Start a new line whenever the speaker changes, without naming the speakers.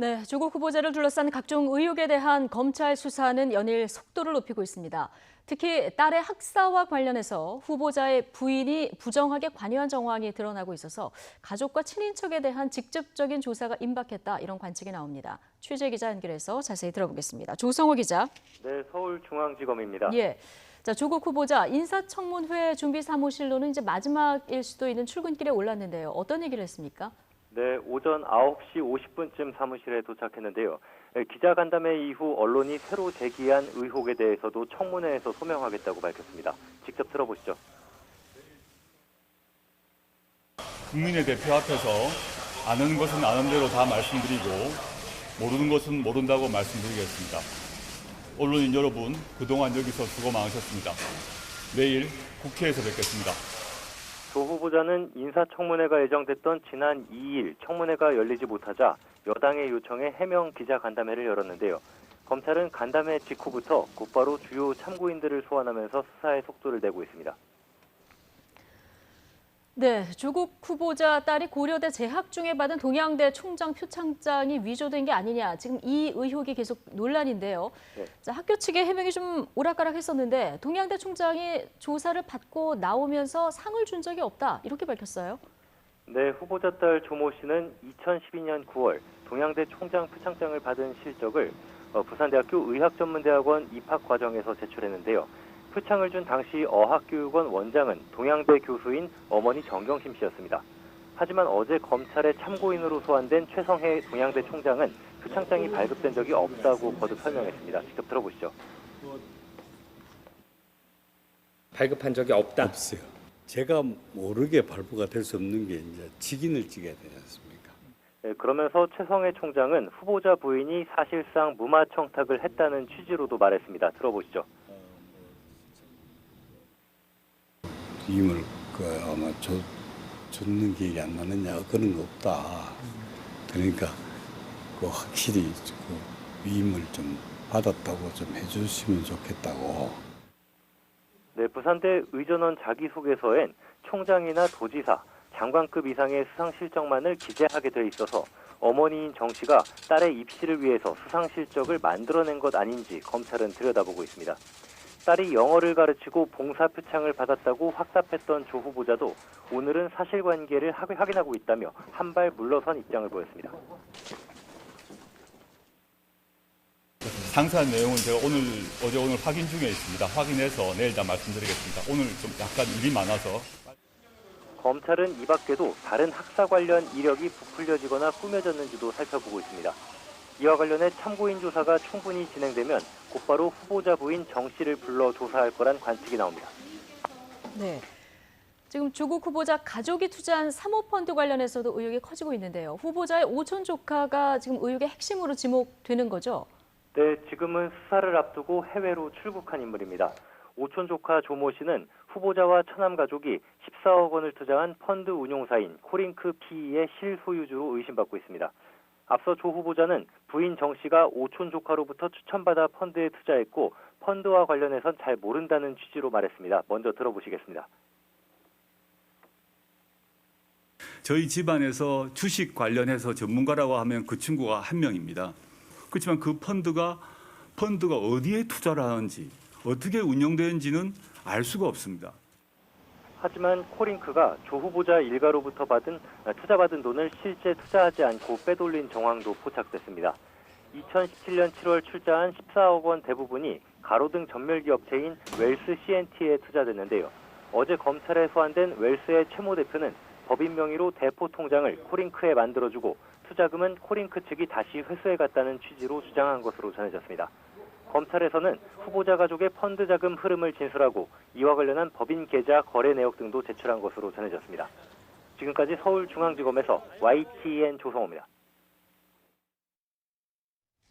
네, 조국 후보자를 둘러싼 각종 의혹에 대한 검찰 수사는 연일 속도를 높이고 있습니다. 특히 딸의 학사와 관련해서 후보자의 부인이 부정하게 관여한 정황이 드러나고 있어서 가족과 친인척에 대한 직접적인 조사가 임박했다, 이런 관측이 나옵니다. 취재 기자 연결해서 자세히 들어보겠습니다. 조성호 기자.
네, 서울중앙지검입니다.
예. 자, 조국 후보자 인사청문회 준비 사무실로는 이제 마지막일 수도 있는 출근길에 올랐는데요. 어떤 얘기를 했습니까?
네, 오전 9시 50분쯤 사무실에 도착했는데요. 기자간담회 이후 언론이 새로 제기한 의혹에 대해서도 청문회에서 소명하겠다고 밝혔습니다. 직접 들어보시죠.
국민의 대표 앞에서 아는 것은 아는 대로 다 말씀드리고 모르는 것은 모른다고 말씀드리겠습니다. 언론인 여러분, 그동안 여기서 수고 많으셨습니다. 내일 국회에서 뵙겠습니다.
조 후보자는 인사청문회가 예정됐던 지난 2일 청문회가 열리지 못하자 여당의 요청에 해명 기자간담회를 열었는데요. 검찰은 간담회 직후부터 곧바로 주요 참고인들을 소환하면서 수사에 속도를 내고 있습니다.
네, 조국 후보자 딸이 고려대 재학 중에 받은 동양대 총장 표창장이 위조된 게 아니냐, 지금 이 의혹이 계속 논란인데요.
네.
자, 학교 측의 해명이 좀 오락가락했었는데 동양대 총장이 조사를 받고 나오면서 상을 준 적이 없다, 이렇게 밝혔어요.
네, 후보자 딸 조모 씨는 2012년 9월 동양대 총장 표창장을 받은 실적을 부산대학교 의학전문대학원 입학 과정에서 제출했는데요. 표창을 준 당시 어학교육원 원장은 동양대 교수인 어머니 정경심 씨였습니다. 하지만 어제 검찰의 참고인으로 소환된 최성해 동양대 총장은 표창장이 발급된 적이 없다고 거듭 설명했습니다. 직접 들어보시죠.
발급한 적이 없다.
없어요. 제가 모르게 발부가 될 수 없는 게 이제 직인을 찍어야 되지 않습니까?
네, 그러면서 최성해 총장은 후보자 부인이 사실상 무마 청탁을 했다는 취지로도 말했습니다. 들어보시죠.
임을 아마 줬는 기억이 안 나느냐 그런 거 없다. 그러니까 확실히 위임을 좀 받았다고 좀 해주시면 좋겠다고.
네, 부산대 의전원 자기소개서엔 총장이나 도지사, 장관급 이상의 수상 실적만을 기재하게 돼 있어서 어머니인 정 씨가 딸의 입시를 위해서 수상 실적을 만들어낸 것 아닌지 검찰은 들여다보고 있습니다. 딸이 영어를 가르치고 봉사 표창을 받았다고 확답했던 조 후보자도 오늘은 사실관계를 확인하고 있다며 한 발 물러선 입장을 보였습니다.
상세한 내용은 제가 어제 오늘 확인 중에 있습니다. 확인해서 내일 다 말씀드리겠습니다. 오늘 좀 약간 일이 많아서.
검찰은 이 밖에도 다른 학사 관련 이력이 부풀려지거나 꾸며졌는지도 살펴보고 있습니다. 이와 관련해 참고인 조사가 충분히 진행되면 곧바로 후보자 부인 정 씨를 불러 조사할 거란 관측이 나옵니다.
네. 지금 조국 후보자 가족이 투자한 사모펀드 관련해서도 의혹이 커지고 있는데요. 후보자의 오촌 조카가 지금 의혹의 핵심으로 지목되는 거죠?
네, 지금은 수사를 앞두고 해외로 출국한 인물입니다. 오촌 조카 조모 씨는 후보자와 처남 가족이 14억 원을 투자한 펀드 운용사인 코링크 PE의 실소유주로 의심받고 있습니다. 앞서 조 후보자는 부인 정 씨가 오촌 조카로부터 추천받아 펀드에 투자했고 펀드와 관련해선 잘 모른다는 취지로 말했습니다. 먼저 들어보시겠습니다.
저희 집안에서 주식 관련해서 전문가라고 하면 그 친구가 한 명입니다. 그렇지만 그 펀드가 어디에 투자를 하는지, 어떻게 운영되는지는 알 수가 없습니다.
하지만 코링크가 조 후보자 일가로부터 투자받은 돈을 실제 투자하지 않고 빼돌린 정황도 포착됐습니다. 2017년 7월 출자한 14억 원 대부분이 가로등 전멸기 업체인 웰스 CNT에 투자됐는데요. 어제 검찰에 소환된 웰스의 최모 대표는 법인 명의로 대포 통장을 코링크에 만들어주고 투자금은 코링크 측이 다시 회수해갔다는 취지로 주장한 것으로 전해졌습니다. 검찰에서는 후보자 가족의 펀드 자금 흐름을 진술하고 이와 관련한 법인 계좌 거래 내역 등도 제출한 것으로 전해졌습니다. 지금까지 서울중앙지검에서 YTN 조성호입니다.